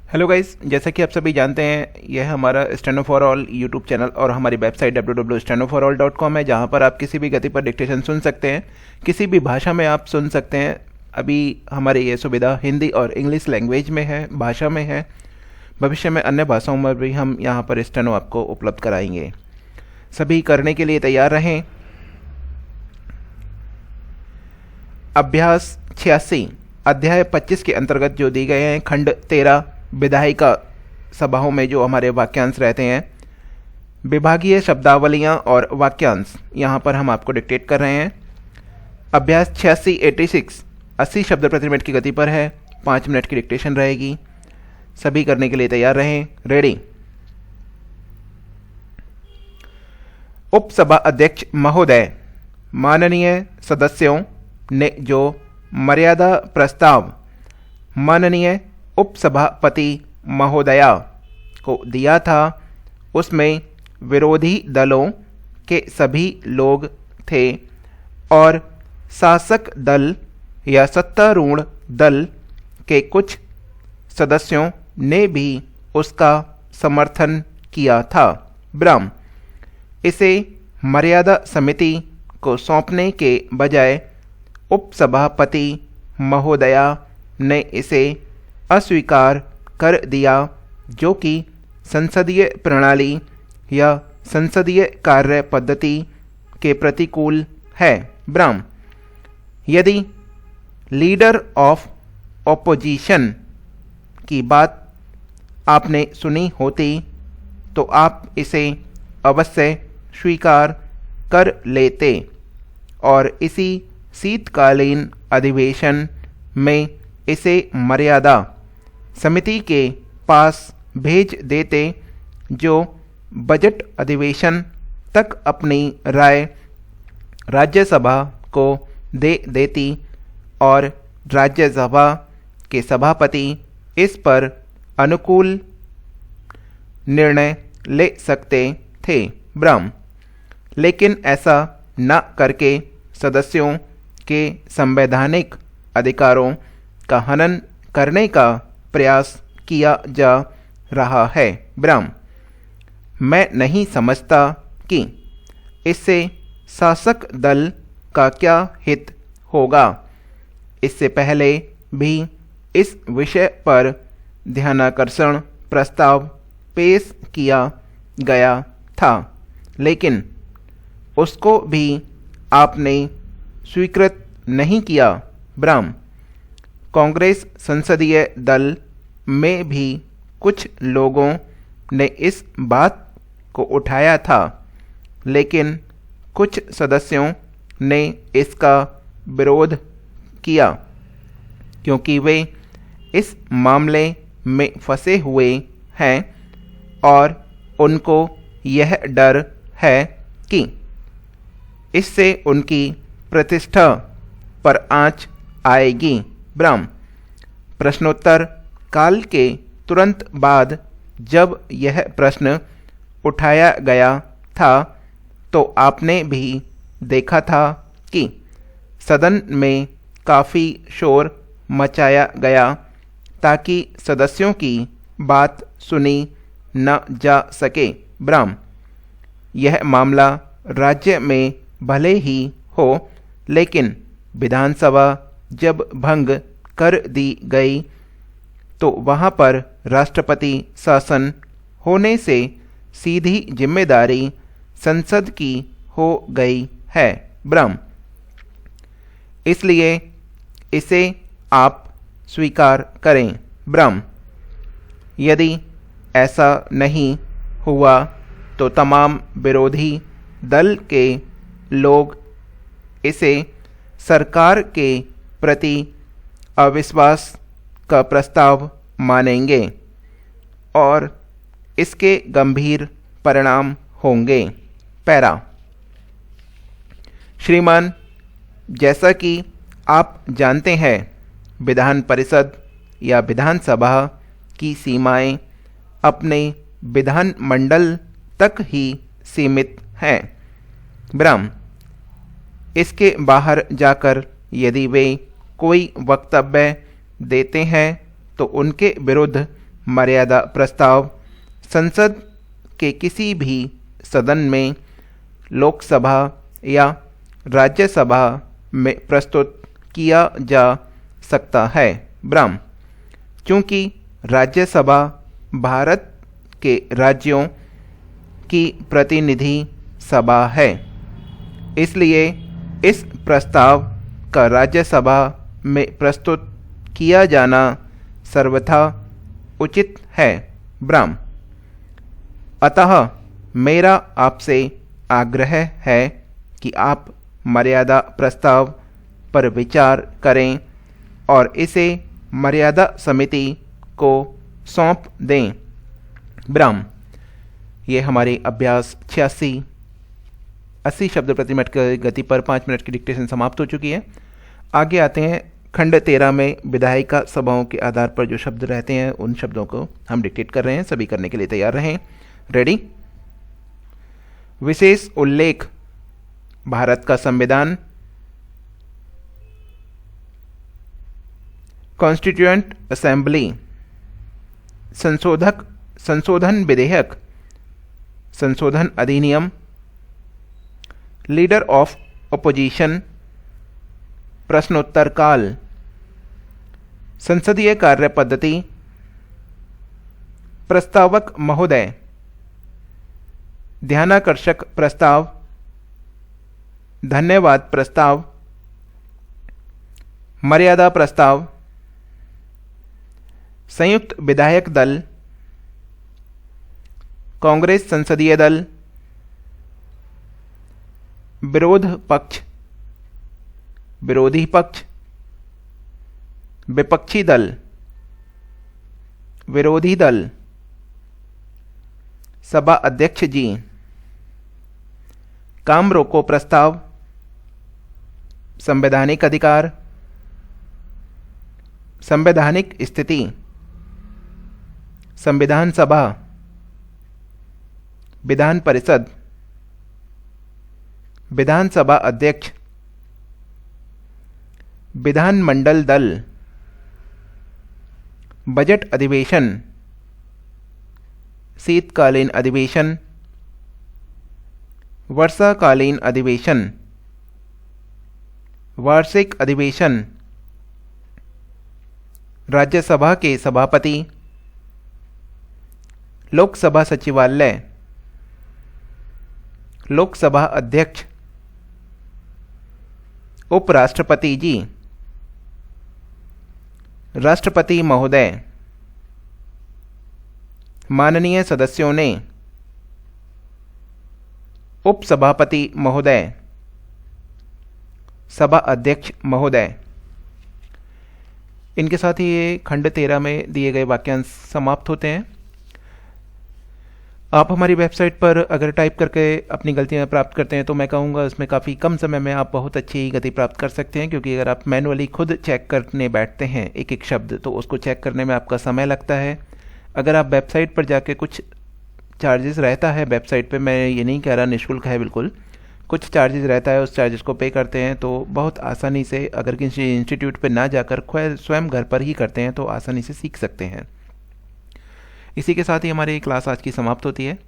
Hello guys, जैसा कि आप सभी जानते हैं यह हमारा steno for all YouTube channel और हमारी वेबसाइट www.stenoforall.com है, जहां पर आप किसी भी गति पर डिक्टेशन सुन सकते हैं। किसी भी भाषा में आप सुन सकते हैं। अभी हमारी ये सुविधा हिंदी और इंग्लिश लैंग्वेज में है, भाषा में है। भविष्य में अन्य भाषाओं में भी हम यहाँ पर स्टेनो आपको उपलब्ध कराएंगे। सभी करने के लिए तैयार रहें। अभ्यास 86 अध्याय 25 के अंतर्गत जो दी गए हैं, खंड 13 विधायिका सभाओं में जो हमारे वाक्यांश रहते हैं, विभागीय शब्दावलियां और वाक्यांश यहाँ पर हम आपको डिक्टेट कर रहे हैं। अभ्यास 86 80 शब्द प्रति मिनट की गति पर है। 5 मिनट की डिक्टेशन रहेगी। सभी करने के लिए तैयार रहें। रेडी। उपसभा अध्यक्ष महोदय, माननीय सदस्यों ने जो मर्यादा प्रस्ताव माननीय उपसभापति महोदया को दिया था उसमें विरोधी दलों के सभी लोग थे और शासक दल या सत्तारूढ़ दल के कुछ सदस्यों ने भी उसका समर्थन किया था। ब्रह्म इसे मर्यादा समिति को सौंपने के बजाय उपसभापति महोदया ने इसे अस्वीकार कर दिया, जो कि संसदीय प्रणाली या संसदीय कार्य पद्धति के प्रतिकूल है। ब्रह्म यदि लीडर ऑफ ऑपोजिशन की बात आपने सुनी होती तो आप इसे अवश्य स्वीकार कर लेते और इसी शीतकालीन अधिवेशन में इसे मर्यादा समिति के पास भेज देते, जो बजट अधिवेशन तक अपनी राय राज्यसभा को दे देती और राज्यसभा के सभापति इस पर अनुकूल निर्णय ले सकते थे। ब्रह्म लेकिन ऐसा न करके सदस्यों के संवैधानिक अधिकारों का हनन करने का प्रयास किया जा रहा है। ब्रह्म मैं नहीं समझता कि इससे शासक दल का क्या हित होगा। इससे पहले भी इस विषय पर ध्यानाकर्षण प्रस्ताव पेश किया गया था, लेकिन उसको भी आपने स्वीकृत नहीं किया। ब्रह्म कांग्रेस संसदीय दल में भी कुछ लोगों ने इस बात को उठाया था, लेकिन कुछ सदस्यों ने इसका विरोध किया क्योंकि वे इस मामले में फंसे हुए हैं और उनको यह डर है कि इससे उनकी प्रतिष्ठा पर आंच आएगी। ब्रह्म प्रश्नोत्तर काल के तुरंत बाद जब यह प्रश्न उठाया गया था तो आपने भी देखा था कि सदन में काफ़ी शोर मचाया गया ताकि सदस्यों की बात सुनी न जा सके। ब्रह्म यह मामला राज्य में भले ही हो, लेकिन विधानसभा जब भंग कर दी गई तो वहाँ पर राष्ट्रपति शासन होने से सीधी जिम्मेदारी संसद की हो गई है। ब्रह्म इसलिए इसे आप स्वीकार करें। ब्रह्म यदि ऐसा नहीं हुआ तो तमाम विरोधी दल के लोग इसे सरकार के प्रति अविश्वास का प्रस्ताव मानेंगे और इसके गंभीर परिणाम होंगे। पैरा श्रीमान, जैसा कि आप जानते हैं, विधान परिषद या विधानसभा की सीमाएं अपने विधान मंडल तक ही सीमित हैं। ब्रह्म इसके बाहर जाकर यदि वे कोई वक्तव्य देते हैं तो उनके विरुद्ध मर्यादा प्रस्ताव संसद के किसी भी सदन में, लोकसभा या राज्यसभा में प्रस्तुत किया जा सकता है। ब्राह्म, चूंकि राज्यसभा भारत के राज्यों की प्रतिनिधि सभा है, इसलिए इस प्रस्ताव का राज्यसभा में प्रस्तुत किया जाना सर्वथा उचित है। ब्राह्म, अतः मेरा आपसे आग्रह है कि आप मर्यादा प्रस्ताव पर विचार करें और इसे मर्यादा समिति को सौंप दें। ब्राह्म, ये हमारे अभ्यास 80 शब्द प्रति मिनट की गति पर 5 मिनट की डिक्टेशन समाप्त हो चुकी है। आगे आते हैं खंड 13 में विधायिका सभाओं के आधार पर जो शब्द रहते हैं उन शब्दों को हम डिक्टेट कर रहे हैं। सभी करने के लिए तैयार रहें। रेडी। विशेष उल्लेख भारत का संविधान, कॉन्स्टिट्यूएंट असेंबली, संशोधन विधेयक, संशोधन अधिनियम, लीडर ऑफ अपोजिशन, प्रश्नोत्तर काल, संसदीय कार्य पद्धति, प्रस्तावक महोदय, ध्यानाकर्षक प्रस्ताव, धन्यवाद प्रस्ताव, मर्यादा प्रस्ताव, संयुक्त विधायक दल, कांग्रेस संसदीय दल, विरोध पक्ष, विरोधी पक्ष, विपक्षी दल, विरोधी दल, सभा अध्यक्ष जी, काम रोको प्रस्ताव, संवैधानिक अधिकार, संवैधानिक स्थिति, संविधान सभा, विधान परिषद, विधानसभा अध्यक्ष, विधानमंडल दल, बजट अधिवेशन, शीतकालीन अधिवेशन, वर्षाकालीन अधिवेशन, वार्षिक अधिवेशन, राज्यसभा के सभापति, लोकसभा सचिवालय, लोकसभा अध्यक्ष, उपराष्ट्रपति जी, राष्ट्रपति महोदय, माननीय सदस्यों ने, उपसभापति महोदय, सभा अध्यक्ष महोदय। इनके साथ ही ये खंड 13 में दिए गए वाक्यांश समाप्त होते हैं। आप हमारी वेबसाइट पर अगर टाइप करके अपनी गलतियां प्राप्त करते हैं तो मैं कहूँगा इसमें काफ़ी कम समय में आप बहुत अच्छी गति प्राप्त कर सकते हैं, क्योंकि अगर आप मैनुअली खुद चेक करने बैठते हैं एक एक शब्द तो उसको चेक करने में आपका समय लगता है। अगर आप वेबसाइट पर जाके, कुछ चार्जेस रहता है वेबसाइट पे, मैं ये नहीं कह रहा निःशुल्क है बिल्कुल, कुछ चार्जेस रहता है, उस चार्जेस को पे करते हैं तो बहुत आसानी से, अगर किसी इंस्टीट्यूट पे ना जाकर स्वयं घर पर ही करते हैं तो आसानी से सीख सकते हैं। इसी के साथ ही हमारी क्लास आज की समाप्त होती है।